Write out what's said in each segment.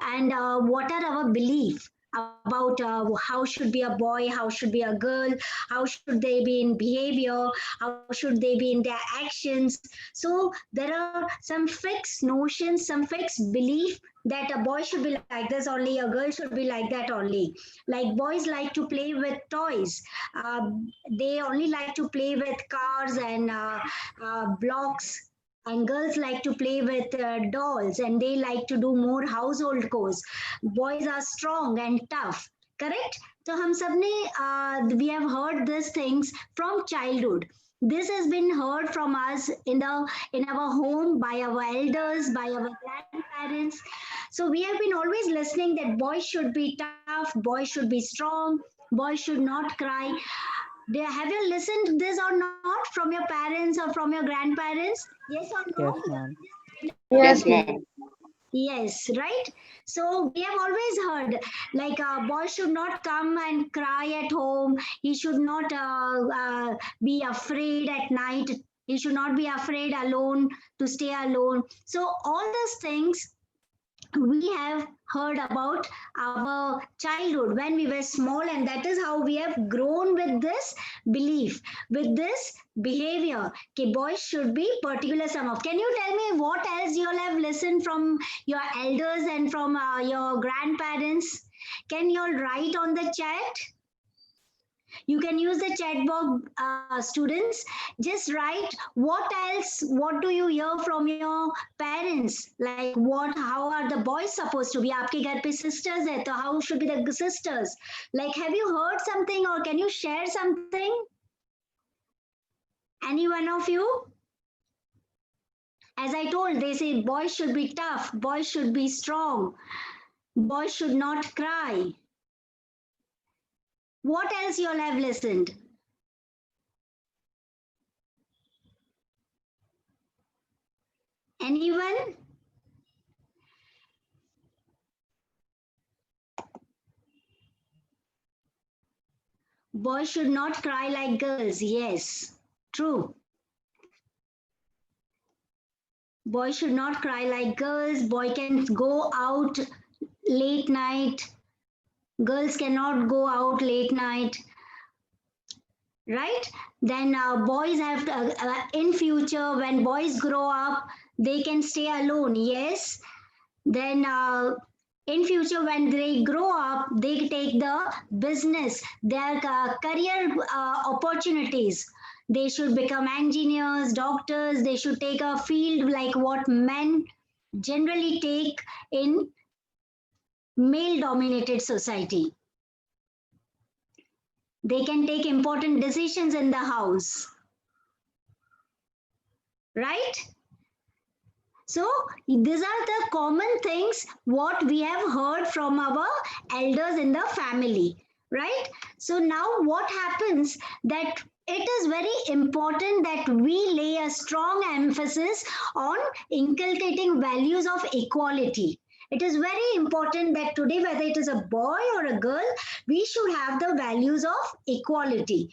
and what are our beliefs about how should be a boy, how should be a girl, how should they be in behavior, how should they be in their actions. So there are some fixed notions, some fixed belief that a boy should be like this only, a girl should be like that only. Like boys like to play with toys, uh, they only like to play with cars and blocks, and girls like to play with dolls, and they like to do more household chores. Boys are strong and tough, correct? So hum sab ne we have heard these things from childhood. This has been heard from us in our home by our elders, by our grandparents. So we have been always listening that boys should be tough, boys should be strong, boys should not cry. Have you listened this or not from your parents or from your grandparents? Yes or no? Yes, ma'am. Yes, Yes, ma'am. ma'am. Yes, right? So we have always heard like a boy should not come and cry at home. He should not be afraid at night. He should not be afraid alone to stay alone. So all these things we have heard about our childhood when we were small, and that is how we have grown with this belief, with this behavior. Okay, boys should be particular some of. Can you tell me what else you all have listened from your elders and from your grandparents? Can you all write on the chat? You can use the chat box, students. Just write what else, what do you hear from your parents, like what, how are the boys supposed to be? आपके घर पे sisters है, तो how should be the sisters? Like, have you heard something or can you share something? Any one of you? As I told, they say boys should be tough, boys should be strong, boys should not cry. What else you all have listened? Anyone? Boys should not cry like girls. Yes, true. Boys should not cry like girls. Boy can go out late night. Girls cannot go out late night. Right? Then boys have to, in future when boys grow up, they can stay alone. Yes. Then in future when they grow up, they take the business, their career opportunities. They should become engineers, doctors. They should take a field like what men generally take in male dominated society. They can take important decisions in the house, right? So these are the common things what we have heard from our elders in the family, right? So now what happens that it is very important that we lay a strong emphasis on inculcating values of equality. It is very important that today, whether it is a boy or a girl, we should have the values of equality.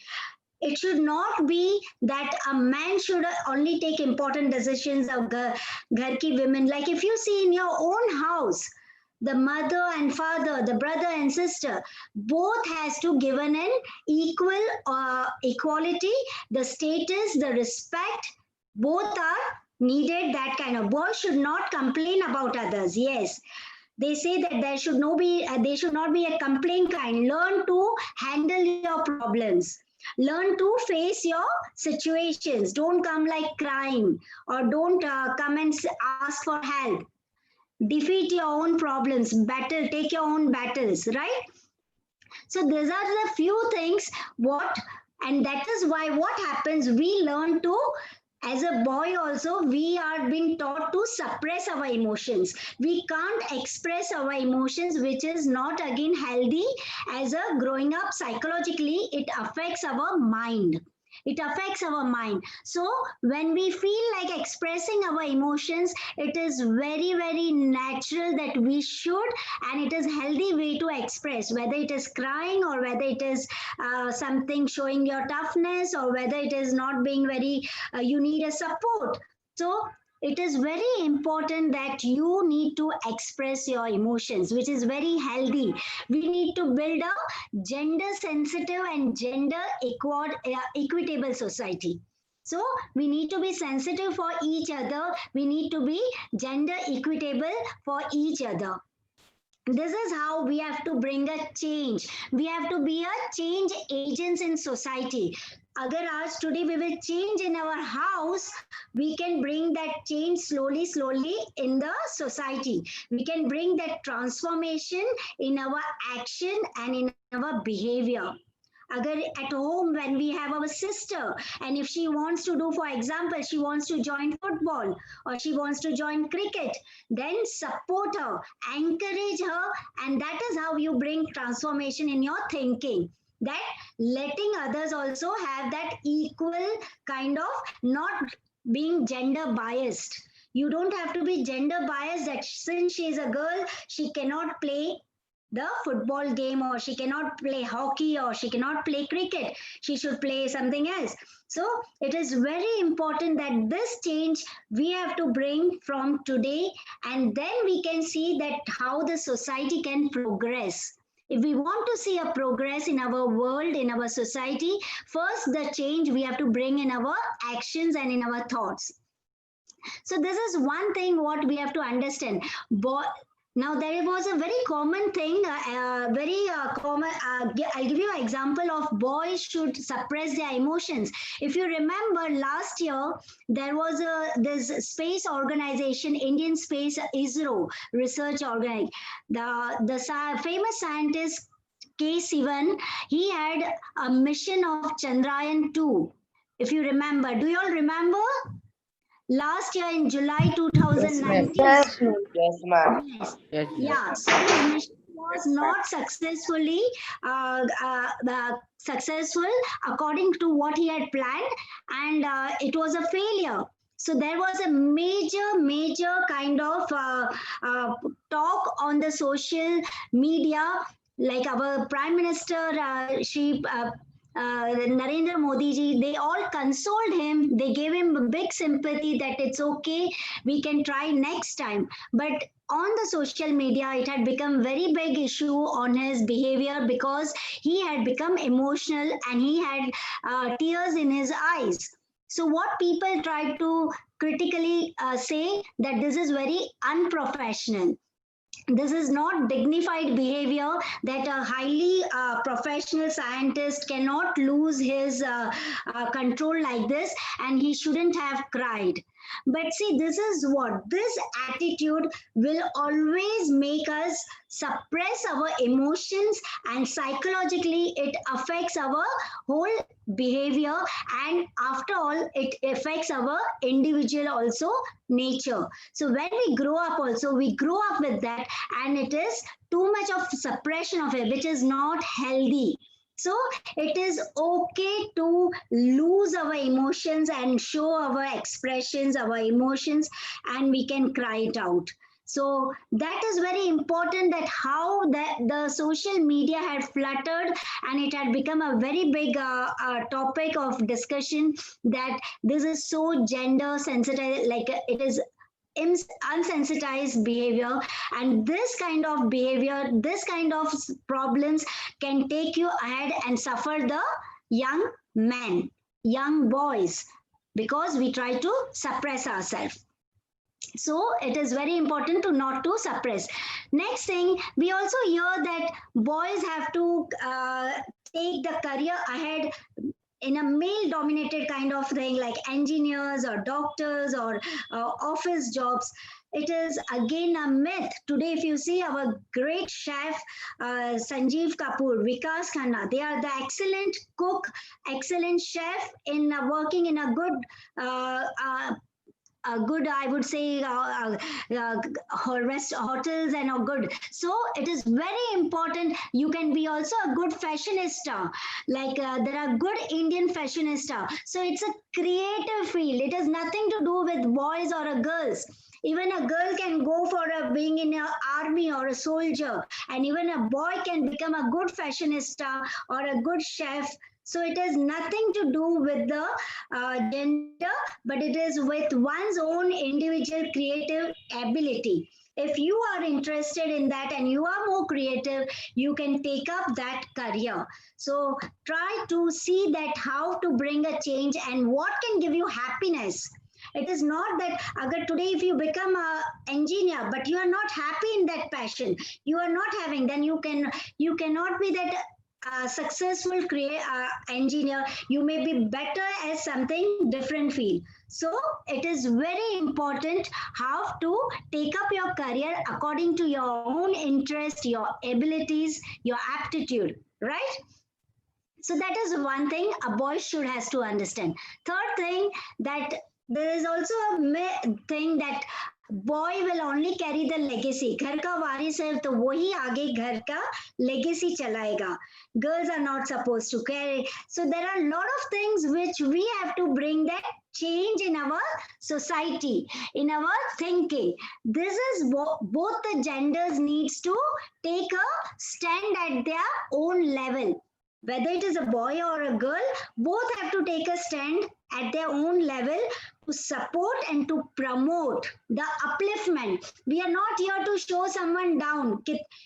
It should not be that a man should only take important decisions of ghar ki women. Like if you see in your own house, the mother and father, the brother and sister, both has to given an equal equality, the status, the respect, both are needed. That kind of boy should not complain about others. Yes, they say that there should no be they should not be a complaint kind. Learn to handle your problems. Learn to face your situations. Don't come like crying, or don't come and ask for help. Defeat your own problems. Battle, take your own battles, right? So these are the few things what, and that is why what happens, we learn to, as a boy also, we are being taught to suppress our emotions. We can't express our emotions, which is not again healthy. As a growing up psychologically, it affects our mind. It affects our mind. So when we feel like expressing our emotions, it is very, very natural that we should, and it is healthy way to express, whether it is crying or whether it is something showing your toughness, or whether it is not being very, you need a support. So it is very important that you need to express your emotions, which is very healthy. We need to build a gender sensitive and gender equitable society. So we need to be sensitive for each other. We need to be gender equitable for each other. This is how we have to bring a change. We have to be a change agents in society. Agar आज today we will change in our house, we can bring that change slowly in the society. We can bring that transformation in our action and in our behavior. Agar at home when we have our sister, and if she wants to do, for example, she wants to join football or she wants to join cricket, then support her, encourage her, and that is how you bring transformation in your thinking. That letting others also have that equal kind of, not being gender biased. You don't have to be gender biased that since she is a girl, she cannot play the football game, or she cannot play hockey, or she cannot play cricket. She should play something else. So it is very important that this change we have to bring from today, and then we can see that how the society can progress. If we want to see a progress in our world, in our society, first the change we have to bring in our actions and in our thoughts. So this is one thing what we have to understand. Now there was a very common thing, very common. I'll give you an example of boys should suppress their emotions. If you remember last year, there was this space organization, Indian Space ISRO research organization. The famous scientist K. Sivan, he had a mission of Chandrayaan 2. If you remember, do you all remember? Last year in July Yes, ma'am. 2019. Yes, ma'am. Yes, ma'am. Yes. Yes, yes. Yeah. So his mission was not successfully successful according to what he had planned, and it was a failure. So there was a major kind of talk on the social media, like our Prime Minister, Narendra Modi ji, they all consoled him. They gave him a big sympathy that it's okay, we can try next time. But on the social media, it had become very big issue on his behavior because he had become emotional and he had tears in his eyes. So what people tried to critically say that this is very unprofessional. This is not dignified behavior, that a highly professional scientist cannot lose his control like this, and he shouldn't have cried. But see, this is what this attitude will always make us suppress our emotions, and psychologically it affects our whole behavior, and after all it affects our individual also nature. So when we grow up also, we grow up with that, and it is too much of suppression of it, which is not healthy. So it is okay to lose our emotions and show our expressions, our emotions, and we can cry it out. So that is very important, that how that the social media had fluttered and it had become a very big topic of discussion, that this is so gender sensitive, like it is unsensitized behavior, and this kind of behavior, this kind of problems can take you ahead and suffer the young men, young boys, because we try to suppress ourselves. So it is very important to not to suppress. Next thing, we also hear that boys have to take the career ahead in a male dominated kind of thing, like engineers or doctors or office jobs. It is again a myth. Today if you see our great chef Sanjeev Kapoor, Vikas Khanna, they are the excellent cook, excellent chef in working in a good good, I would say, hotels and a good. So it is very important. You can be also a good fashionista. Like there are good Indian fashionista. So it's a creative field. It has nothing to do with boys or a girls. Even a girl can go for a being in an army or a soldier, and even a boy can become a good fashionista or a good chef. So it has nothing to do with the gender, but it is with one's own individual creative ability. If you are interested in that and you are more creative, you can take up that career. So try to see that how to bring a change and what can give you happiness. It is not that agar today if you become a engineer but you are not happy in that passion, you are not having, then you cannot be that successful engineer. You may be better as something different field. So it is very important how to take up your career according to your own interest, your abilities, your aptitude, right? So that is one thing a boy should has to understand. Third thing, that there is also a thing that boy will only carry the legacy. घर का वारिस है तो वही आगे घर का legacy चलाएगा. Girls are not supposed to carry. So there are a lot of things which we have to bring that change in our society, in our thinking. This is both the genders needs to take a stand at their own level. Whether it is a boy or a girl, both have to take a stand at their own level to support and to promote the upliftment. We are not here to show someone down.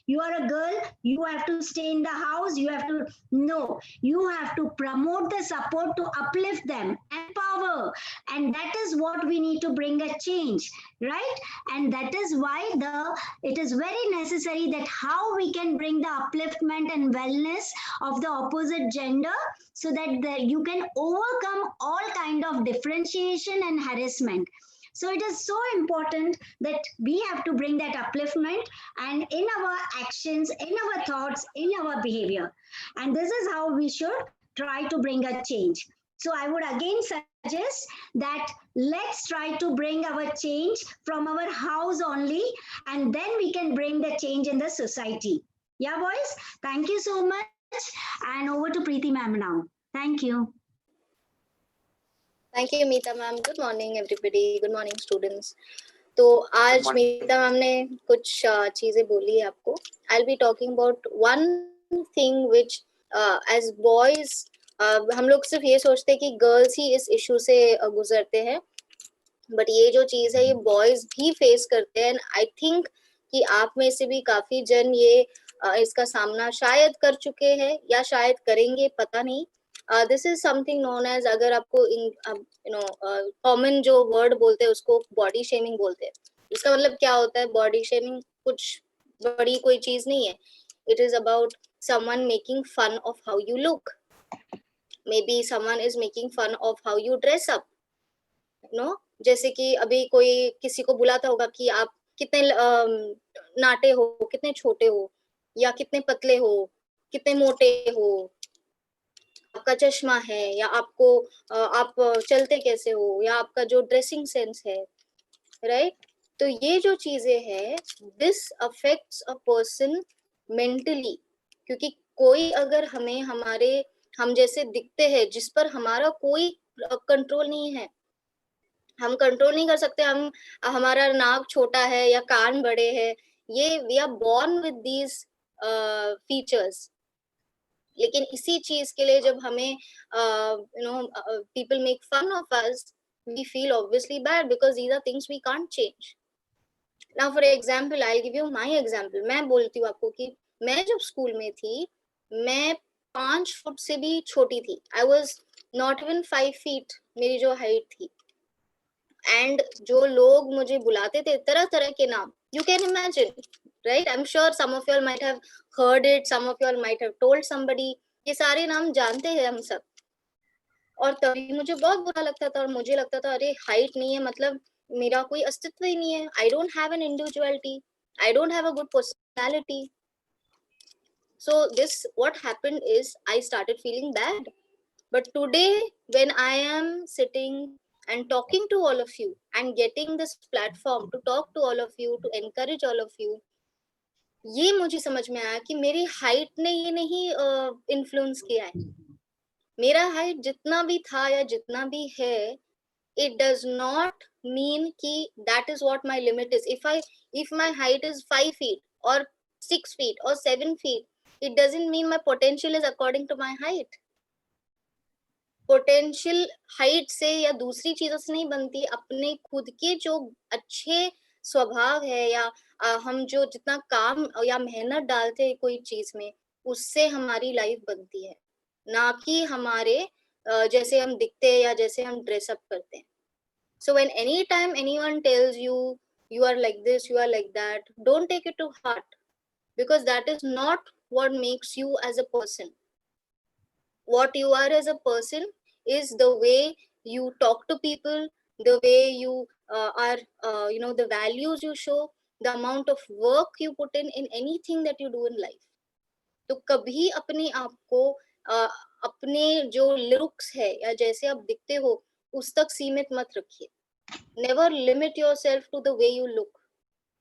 You are a girl, you have to stay in the house, you have to, no, you have to promote the support to uplift them, empower. And that is what we need to bring a change, right? And that is why it is very necessary that how we can bring the upliftment and wellness of the opposite gender, so that you can overcome all kind of differentiation and harassment. So it is so important that we have to bring that upliftment and in our actions, in our thoughts, in our behavior. And this is how we should try to bring a change. So I would again suggest that let's try to bring our change from our house only, and then we can bring the change in the society. Yeah, boys, thank you so much. And over to Preeti ma'am now. Thank you. Thank you, Meeta ma'am. Good morning, everybody. Good morning, students. तो आज मीता ma'am ने कुछ चीजें बोली है आपको. I'll be talking about one thing which as boys हम लोग सिर्फ ये सोचते हैं कि गर्ल्स ही इस इशू से गुजरते हैं, बट ये जो चीज है ये बॉयज भी फेस करते हैं. आई थिंक कि आप में से भी काफी जन ये इसका सामना शायद कर चुके हैं या शायद करेंगे, पता नहीं. This is something known as, अगर आपको कॉमन जो वर्ड बोलते हैं उसको बॉडी शेमिंग बोलते हैं. इसका मतलब क्या होता है? बॉडी शेमिंग कुछ बड़ी कोई चीज नहीं है. It is about someone making fun of how you look. Maybe someone is making fun of how you dress up. No, जैसे कि अभी कोई किसी को बुलाता होगा कि आप कितने नाटे हो, कितने छोटे हो, या कितने पतले हो, कितने मोटे हो, आपका चश्मा है, या आपको आप चलते कैसे हो, या आपका जो ड्रेसिंग सेंस है, राइट? तो ये जो चीजें है, this affects a person mentally. क्योंकि कोई अगर हमें हम जैसे दिखते हैं जिस पर हमारा कोई कंट्रोल नहीं है, हम कंट्रोल नहीं कर सकते, हमारा नाक छोटा है या कान बड़े हैं, ये we are born with these features. लेकिन इसी चीज के लिए जब हमें people make fun of us, we feel obviously bad because these are things we can't change. Now for example, I give you my example. मैं बोलती हूँ आपको कि मैं जब स्कूल में थी, मैं 5 फुट से भी छोटी थी. I was not even 5 feet मेरी जो हाइट थी. एंड जो लोग मुझे बुलाते थे तरह तरह के नाम, you can imagine, right? I am sure some of you all might have heard it, some of you all might have told somebody. ये सारे नाम जानते हैं हम सब. और तभी मुझे बहुत बुरा लगता था, और मुझे लगता था अरे हाइट नहीं है मतलब मेरा कोई अस्तित्व ही नहीं है. I don't have an individuality, I don't have a good personality. So this what happened is I started feeling bad. But today when I am sitting and talking to all of you and getting this platform to talk to all of you, to encourage all of you, ये मुझे समझ में आया कि मेरी height ने ये नहीं इन्फ्लुएंस किया है. मेरा हाइट जितना भी था या जितना भी है, it does not mean कि that is what my limit is. If my height is 5 feet or 6 feet or 7 feet, it doesn't mean my potential is according to my height. Potential height से या दूसरी चीजों से नहीं बनती, अपने खुद के जो अच्छे स्वभाव है या हम जो जितना काम या मेहनत डालते हैं कोई चीज में, उससे हमारी लाइफ बनती है, ना कि हमारे जैसे हम दिखते हैं या जैसे हम ड्रेसअप करते हैं. So when anytime anyone tells you you are like this, you are like that, don't take it to heart, because that is not what makes you as a person. What you are as a person is the way you talk to people, the way you are, the values you show, the amount of work you put in anything that you do in life. तो कभी अपने आप को अपने जो looks है या जैसे आप दिखते हो उस तक सीमित मत रखिए. Never limit yourself to the way you look.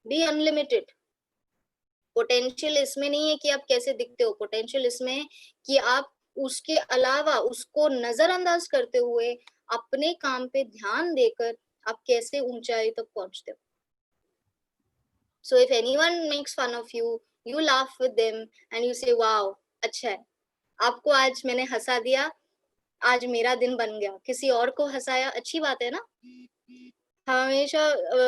Be unlimited. Potential इसमें नहीं है कि आप कैसे दिखते हो, पोटेंशियल इसमें है कि आप उसके अलावा उसको नजरअंदाज करते हुए अपने काम पे ध्यान देकर आप कैसे ऊंचाई तक पहुंचते हो. So if anyone makes fun of you, you laugh with them and you say, wow, अच्छा है, आपको आज मैंने हंसा दिया, आज मेरा दिन बन गया. किसी और को हंसाया, अच्छी बात है ना. हमेशा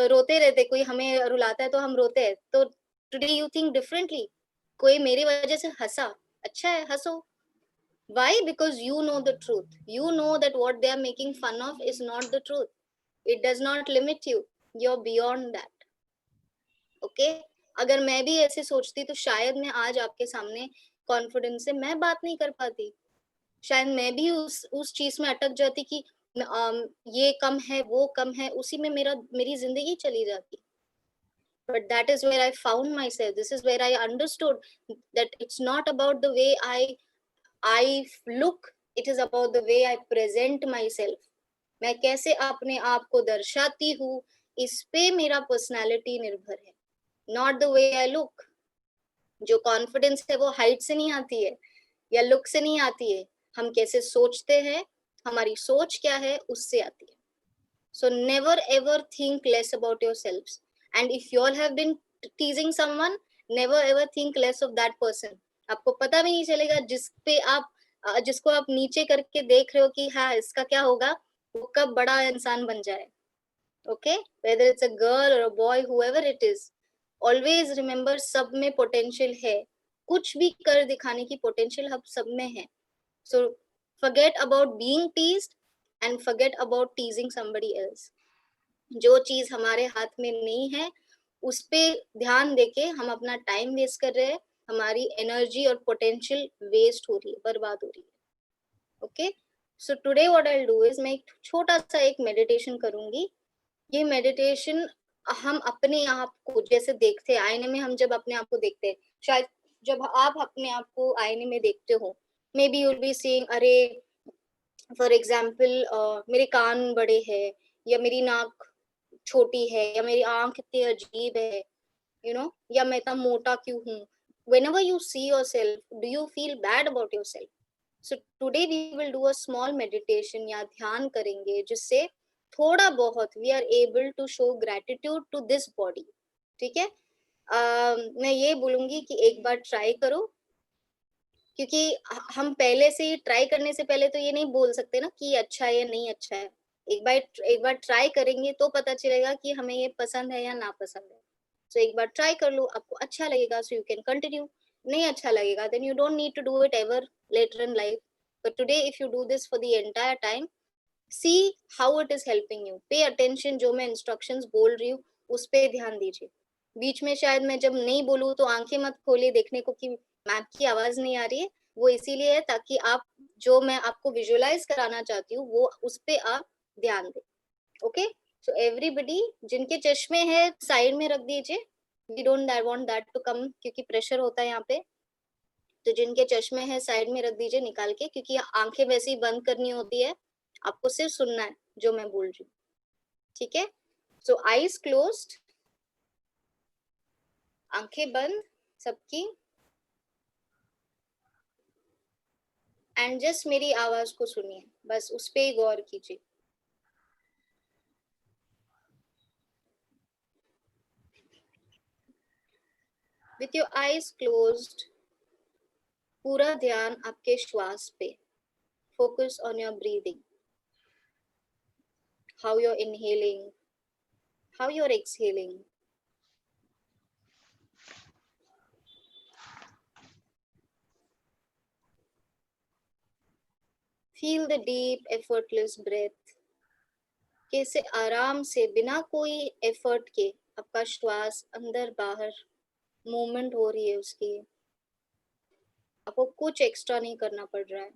रोते रहते, कोई हमें रुलाता है तो हम रोते हैं, तो टुडे यू थिंक डिफरेंटली. कोई मेरी वजह से हंसा, अच्छा है, हंसो. Why? Because you know the truth. You know that what they are making fun of is not the truth. It does not limit you. You're beyond that. Okay? अगर मैं भी ऐसे सोचती तो शायद मैं आज आपके सामने कॉन्फिडेंस से मैं बात नहीं कर पाती. शायद मैं भी उस चीज में अटक जाती कि ये कम है, वो कम है, उसी में मेरी जिंदगी चली जाती. But that is where I found myself. This is where I understood that it's not about the way I look. It is about the way I present myself. मैं कैसे अपने आप को दर्शाती हूँ, इस पे मेरा पर्सनालिटी निर्भर है, not the way I look. जो कॉन्फिडेंस है वो हाइट से नहीं आती है या लुक से नहीं आती है, हम कैसे सोचते हैं, हमारी सोच क्या है, उससे आती है. So never ever think less about yourselves. And if you all have been teasing someone, never ever think less of that person. आपको पता भी नहीं चलेगा जिसको आप नीचे करके देख रहे हो कि हाँ इसका क्या होगा, वो कब बड़ा इंसान बन जाए. Okay? Whether it's a girl or a boy, whoever it is, always remember सब में potential है. कुछ भी कर दिखाने की potential हम सब में है. So forget about being teased and forget about teasing somebody else. जो चीज हमारे हाथ में नहीं है उस पे ध्यान देके हम अपना टाइम वेस्ट कर रहे हैं, हमारी एनर्जी और पोटेंशियल वेस्ट हो रही है, बर्बाद हो रही है. Okay, so today what I will do is, मैं एक छोटा सा एक मेडिटेशन करूंगी. ये मेडिटेशन हम अपने आप को जैसे देखते हैं आईने में, हम जब अपने आप को देखते हैं, शायद जब आप अपने आप को आईने में देखते हो, may be you will be saying, अरे फॉर एग्जाम्पल मेरे कान बड़े हैं, या मेरी नाक छोटी है, या मेरी आंख कितनी अजीब है, या मैं इतना मोटा क्यों हूँ. whenever you see yourself, do you feel bad about yourself? So today we will do a small meditation या ध्यान करेंगे जिससे थोड़ा बहुत we are able to show gratitude to this body. ठीक है, मैं ये बोलूंगी कि एक बार ट्राई करो, क्योंकि हम पहले से ही ट्राई करने से पहले तो ये नहीं बोल सकते ना कि अच्छा है या नहीं अच्छा है. एक बार ट्राई करेंगे तो पता चलेगा कि हमें ये पसंद है या ना पसंद है. सो एक बार ट्राई कर लो, आपको अच्छा लगेगा सो यू कैन कंटिन्यू, नहीं अच्छा लगेगा then you don't need to do it ever later in life. But today if you do this for the entire time, see how it is helping you. Pay attention, जो मैं instructions बोल रही हूँ उस पे ध्यान दीजिए. बीच में शायद मैं जब नहीं बोलूँ तो आंखें मत खोलिए देखने को कि मैम की आवाज नहीं आ रही है. वो इसीलिए है ताकि आप जो मैं आपको विजुअलाइज कराना चाहती हूँ वो उस पे आप ध्यान दें. ओके, सो एवरीबडी जिनके चश्मे हैं साइड में रख दीजिए. We don't want that to come, क्योंकि प्रेशर होता है यहाँ पे. तो जिनके चश्मे हैं साइड में रख दीजिए निकाल के, क्योंकि आंखें वैसे ही बंद करनी होती है, आपको सिर्फ सुनना है जो मैं बोल रही हूँ. ठीक है, सो आईज क्लोज्ड, आंखें बंद सबकी, एंड जस्ट मेरी आवाज को सुनिए, बस उस पे ही गौर कीजिए. विथ योर आईज क्लोज्ड, पूरा ध्यान आपके श्वास पे. focus on your breathing, how you're inhaling, how you're exhaling. Feel the deep, effortless breath. कैसे आराम से बिना कोई एफर्ट के आपका श्वास अंदर बाहर मूवमेंट हो रही है उसकी, आपको कुछ एक्स्ट्रा नहीं करना पड़ रहा है.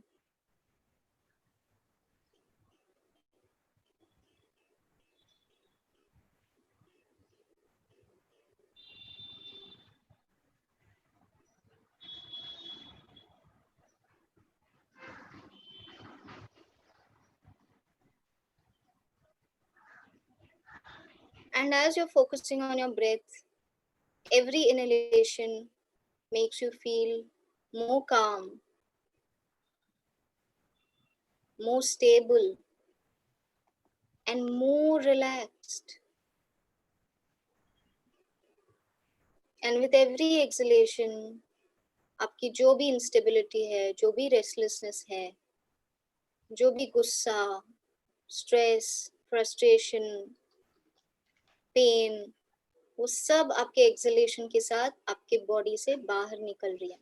And as you're focusing on your breath, every inhalation makes you feel more calm, more stable, and more relaxed. And with every exhalation, आपकी जो भी instability है, जो भी restlessness है, जो भी गुस्सा, stress, frustration, pain, वो सब आपके exhalation के साथ आपके body से बाहर निकल रही है.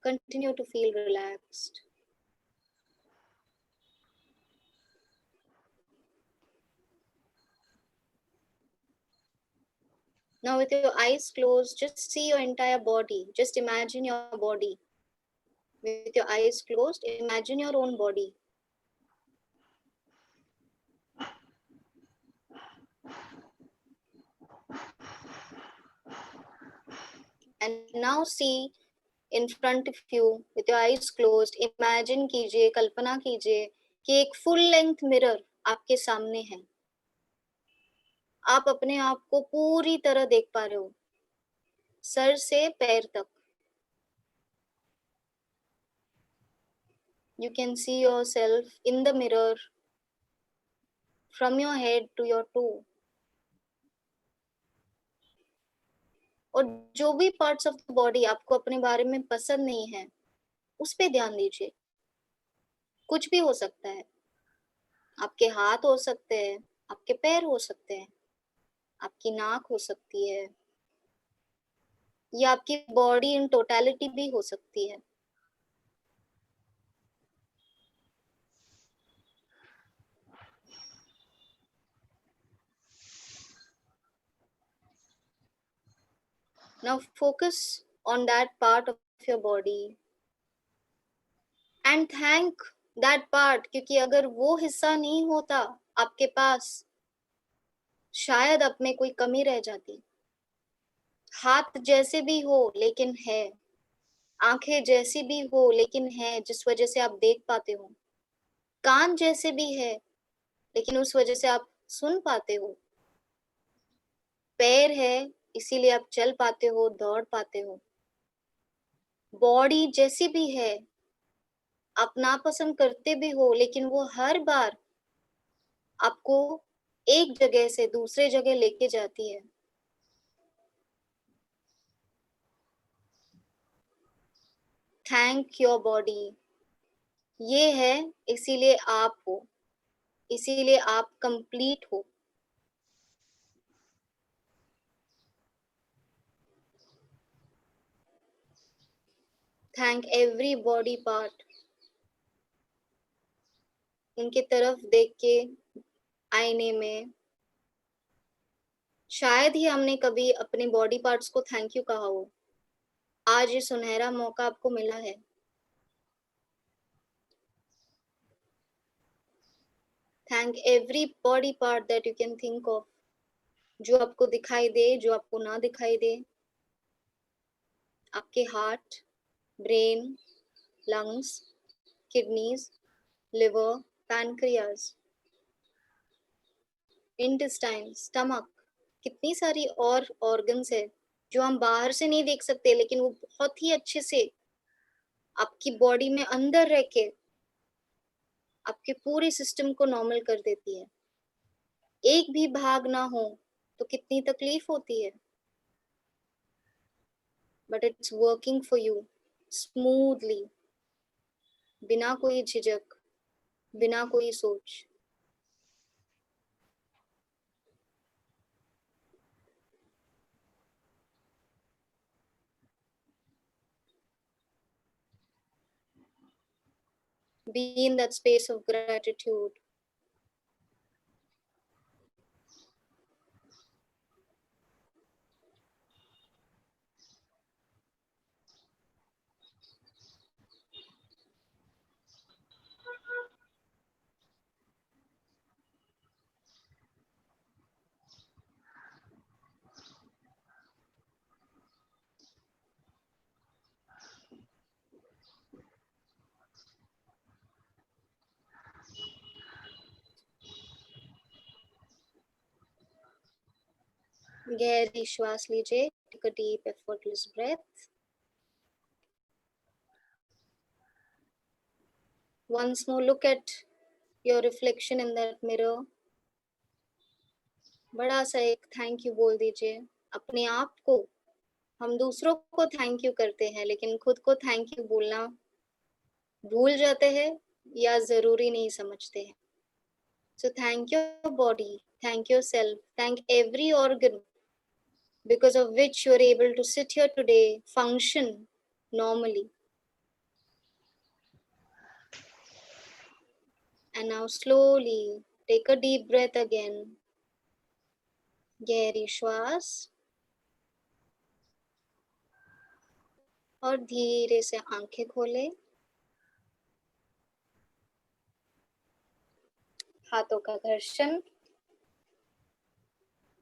Continue to feel relaxed. Now with your eyes closed, just see your entire body. Just imagine your body. With your eyes closed, imagine your own body. And now see in front of you with your eyes closed, imagine कीजिए, कल्पना कीजिए कि एक full length mirror आपके सामने है. आप अपने आप को पूरी तरह देख पा रहे हो, सर से पैर तक. You can see yourself in the mirror from your head to your toe. और जो भी पार्ट्स ऑफ द बॉडी आपको अपने बारे में पसंद नहीं है, उस पे ध्यान दीजिए. कुछ भी हो सकता है. आपके हाथ हो सकते हैं, आपके पैर हो सकते हैं, आपकी नाक हो सकती है, या आपकी बॉडी इन टोटलिटी भी हो सकती है. Now focus on that part of your body and thank that part, क्योंकि अगर वो हिस्सा नहीं होता आपके पास, शायद आप में कोई कमी रह जाती. हाथ जैसे भी हो लेकिन है, आंखें जैसी भी हो लेकिन है जिस वजह से आप देख पाते हो, कान जैसे भी है लेकिन उस वजह से आप सुन पाते हो, पैर है इसीलिए आप चल पाते हो, दौड़ पाते हो, बॉडी जैसी भी है, आप नापसंद करते भी हो लेकिन वो हर बार आपको एक जगह से दूसरे जगह लेके जाती है. Thank your body. ये है इसीलिए आप हो, इसीलिए आप कंप्लीट हो. Thank every body part. उनकी तरफ देख के आईने में शायद ही हमने कभी अपने बॉडी पार्ट्स को थैंक यू कहा हो. आज ये सुनहरा मौका आपको मिला है. Thank every body part that you can think of, जो आपको दिखाई दे, जो आपको ना दिखाई दे. आपके heart, brain, lungs, kidneys, liver, pancreas, intestine, stomach, कितनी सारी और ऑर्गन्स है जो हम बाहर से नहीं देख सकते, लेकिन वो बहुत ही अच्छे से आपकी बॉडी में अंदर रह के आपके पूरे सिस्टम को नॉर्मल कर देती है. एक भी भाग ना हो तो कितनी तकलीफ होती है. but it's working for you smoothly, बिना कोई झिझक, बिना कोई सोच. Be in that space of gratitude. गहरी श्वास लीजिए. Take a deep, effortless breath. Once more, look at your reflection in that mirror. बड़ा सा एक थैंक यू बोल दीजिए अपने आप को. हम दूसरों को थैंक यू करते हैं, लेकिन खुद को थैंक यू बोलना भूल जाते हैं या जरूरी नहीं समझते हैं. So thank your body, thank yourself, thank every organ because of which you are able to sit here today, function normally. And now slowly take a deep breath again. गहरी श्वास और धीरे से आंखें खोले. हाथों का घर्षण.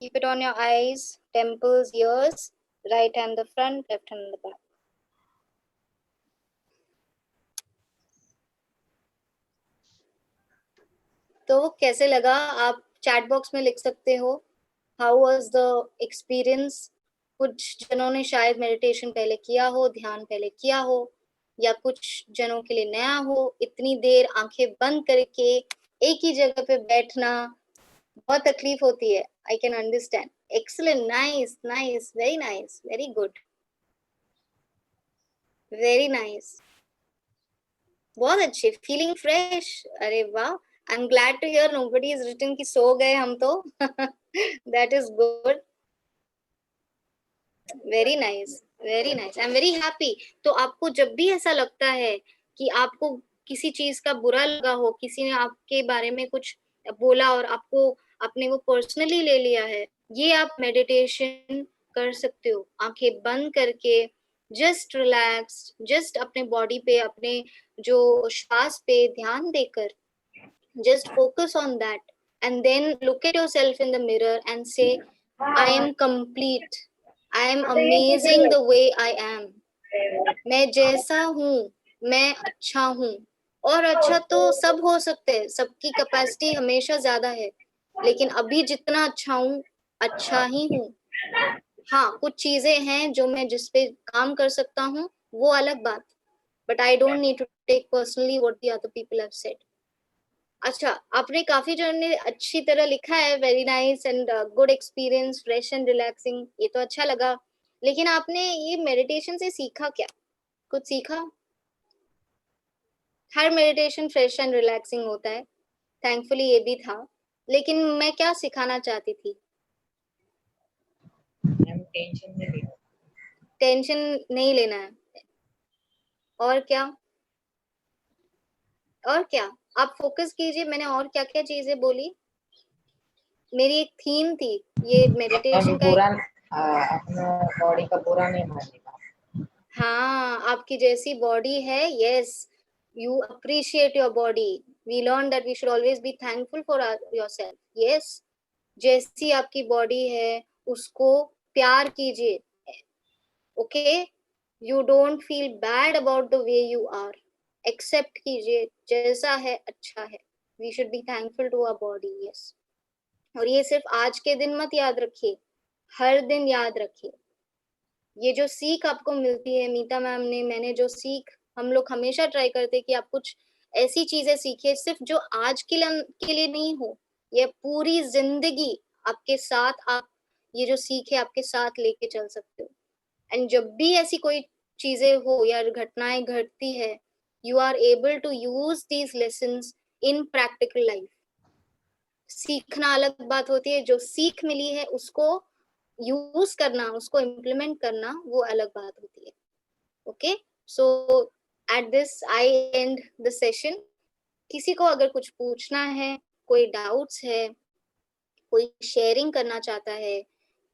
Keep it on your eyes, temples, ears. Right hand the front, left hand the back. तो कैसे लगा आप चैट बॉक्स में लिख सकते हो. How was the experience. कुछ जनों ने शायद मेडिटेशन पहले किया हो, ध्यान पहले किया हो, या कुछ जनों के लिए नया हो. इतनी देर आंखें बंद करके एक ही जगह पे बैठना बहुत तकलीफ होती है. I can understand. Excellent, nice nice, very nice, very good, very nice. बहुत अच्छे. Feeling fresh. अरे वाह. I am glad to hear. Nobody is written कि सो गए हम तो. That is good. Very nice, very nice. I am very happy. तो आपको जब भी ऐसा लगता है कि आपको किसी चीज का बुरा लगा हो, किसी ने आपके बारे में कुछ बोला और आपको आपने वो पर्सनली ले लिया है, ये आप मेडिटेशन कर सकते हो आंखें बंद करके. जस्ट रिलैक्स, जस्ट अपने बॉडी पे, अपने जो श्वास पे ध्यान देकर, just focus on that and then look at yourself in the mirror and say, I am complete, I am amazing the way I am. मैं जैसा हूँ मैं अच्छा हूँ. और अच्छा तो सब हो सकते हैं, सबकी कैपेसिटी हमेशा ज्यादा है, लेकिन अभी जितना अच्छा हूँ अच्छा ही हूँ. हाँ, कुछ चीजें हैं जो मैं जिस पे काम कर सकता हूँ, वो अलग बात. But I don't need to take personally what the other people have said. अच्छा, आपने काफी जन ने अच्छी तरह लिखा है. Very nice and good experience, fresh and relaxing. ये तो अच्छा लगा, लेकिन आपने ये मेडिटेशन से सीखा क्या? कुछ सीखा? हर मेडिटेशन फ्रेश एंड रिलैक्सिंग होता है. थैंकफुली ये भी था. लेकिन मैं क्या सिखाना चाहती थी? टेंशन नहीं लेना है. और क्या? और क्या? आप फोकस कीजिए. मैंने और क्या क्या चीजें बोली? मेरी एक थीम थी ये मेडिटेशन का. अपना बॉडी का बुरा नहीं मानने का. हाँ, आपकी जैसी बॉडी है. Yes, you appreciate your body. We learned that we should always be thankful for yourself. Yes, जैसी आपकी बॉडी है उसको प्यार कीजिए. Okay, you don't feel bad about the way you are. Accept कीजिए, जैसा है अच्छा है. We should be thankful to our body. Yes. और ये सिर्फ आज के दिन मत याद रखिए, हर दिन याद रखिए. ये जो सीख आपको मिलती है मीता मैम ने, मैंने जो सीख, हम लोग हमेशा ट्राई करते हैं कि आप कुछ ऐसी चीजें सीखिए सिर्फ जो आज के लिए नहीं हो, ये पूरी जिंदगी आपके साथ, आप ये जो सीख है आपके साथ लेके चल सकते हो. एंड जब भी ऐसी कोई चीजें हो या घटनाएं घटती है, you are able to use these lessons in practical life. सीखना अलग बात होती है, जो सीख मिली है उसको यूज करना, उसको इम्प्लीमेंट करना, वो अलग बात होती है. Okay, so at this I and the session. किसी को अगर कुछ पूछना है, कोई डाउट्स है, कोई शेयरिंग करना चाहता है,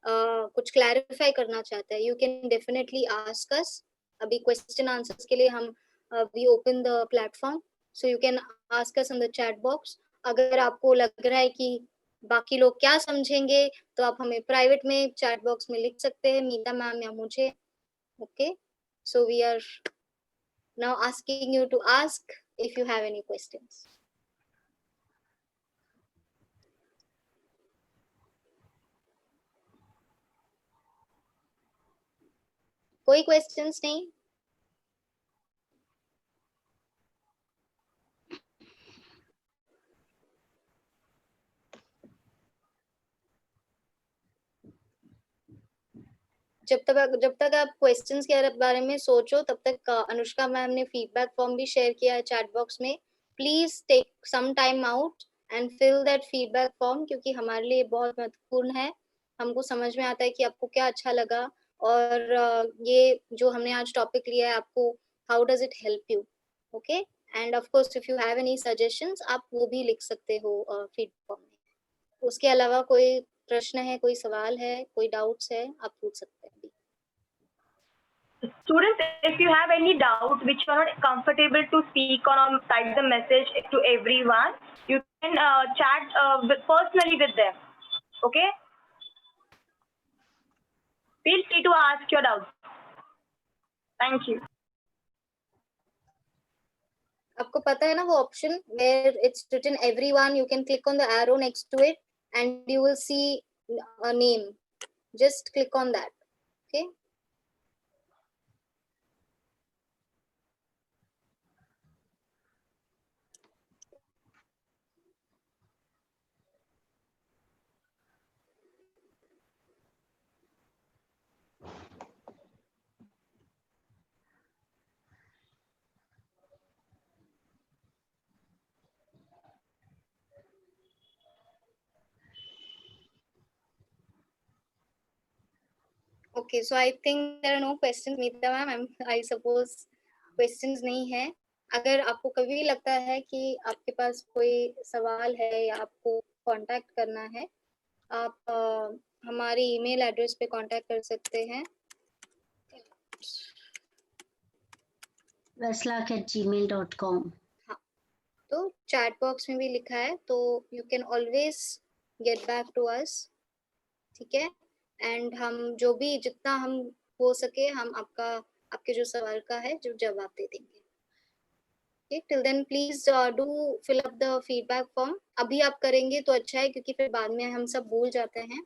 कुछ क्लैरिफाई करना चाहता है, you can definitely ask us. अभी क्वेश्चन आंसर्स के लिए हम we open the platform, so you can ask us in the chat box. अगर आपको लग रहा है कि बाकी लोग क्या समझेंगे, तो आप हमें प्राइवेट में चैट बॉक्स में लिख सकते हैं, मीता मैम या मुझे. Okay, so we are now asking you to ask if you have any questions. कोई क्वेश्चंस नहीं? जब तक आप क्वेश्चंस के बारे में सोचो, तब तक अनुष्का मैम ने फीडबैक फॉर्म भी शेयर किया है चैट बॉक्स में. Please take some time out and fill that feedback form, क्योंकि हमारे लिए बहुत महत्वपूर्ण है. हमको समझ में आता है कि आपको क्या अच्छा लगा, और ये जो हमने आज टॉपिक लिया है, आपको how does it help you. Okay, end of course if you have any suggestions, आप वो भी लिख सकते हो फीडबैक फॉर्म में. उसके अलावा कोई प्रश्न है, कोई सवाल है, कोई डाउट्स है, आप पूछ सकते हैं. Students, if you have any doubt which you are not comfortable to speak or type the message to everyone, you can chat personally with them. Okay? Feel free to ask your doubts. Thank you. आपको पता है ना वो option where it's written everyone, you can click on the arrow next to it and you will see a name. Just click on that. Okay? Okay, so I think there are no questions, Meeta ma'am. I suppose questions नहीं है. अगर आपको कभी लगता है कि आपके पास कोई सवाल है या आपको कांटेक्ट करना है, आप हमारी ईमेल एड्रेस पे कांटेक्ट कर सकते हैं. veslak@gmail.com. तो चैट बॉक्स में भी लिखा है, तो you can always get back to us. ठीक है, एंड हम जो भी जितना हम हो सके, हम आपके जो सवाल का है जो जवाब दे देंगे. Till then please do fill up the feedback form. अभी आप करेंगे तो अच्छा है, क्योंकि फिर बाद में हम सब भूल जाते हैं.